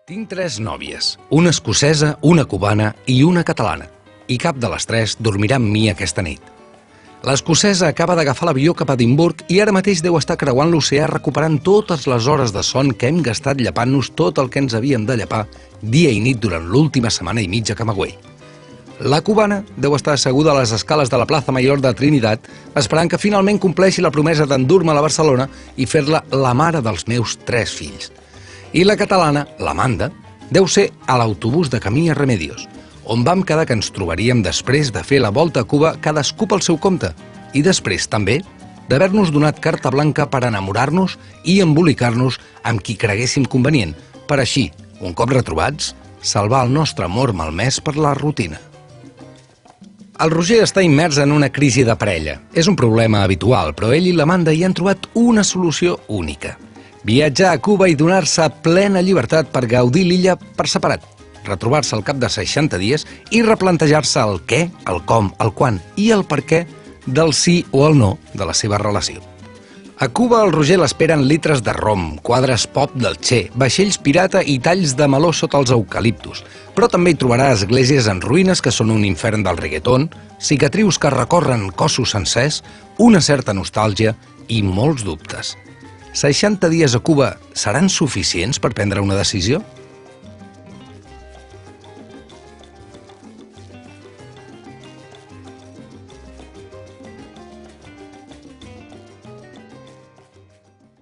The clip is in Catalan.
Tinc tres nòvies, una escocesa, una cubana i una catalana, i cap de les tres dormirà amb mi aquesta nit. L'escocesa acaba d'agafar l'avió cap a Edimburg i ara mateix deu estar creuant l'oceà recuperant totes les hores de son que hem gastat llepant-nos tot el que ens havíem de llepar dia i nit durant l'última setmana i mitja a Camagüey. La cubana deu estar asseguda a les escales de la Plaza Mayor de Trinitat esperant que finalment compleixi la promesa d'endur-me a la Barcelona i fer-la la mare dels meus 3 fills. I la catalana, l'Amanda, deu ser a l'autobús de camí a Remedios, on vam quedar que ens trobaríem després de fer la volta a Cuba cadascú pel seu compte i després, també, d'haver-nos donat carta blanca per enamorar-nos i embolicar-nos amb qui creguéssim convenient, per així, un cop retrobats, salvar el nostre amor malmès per la rutina. El Roger està immers en una crisi de parella. És un problema habitual, però ell i l'Amanda hi han trobat una solució única. Viatjar a Cuba i donar-se plena llibertat per gaudir l'illa per separat, retrobar-se al cap de 60 dies i replantejar-se el què, el com, el quan i el per què del sí o el no de la seva relació. A Cuba el Roger l'esperen litres de rom, quadres pop del Che, vaixells pirata i talls de meló sota els eucaliptus, però també hi trobarà esglésies en ruïnes que són un infern del reggaeton, cicatrius que recorren cossos sencers, una certa nostàlgia i molts dubtes. 60 dies a Cuba seran suficients per prendre una decisió?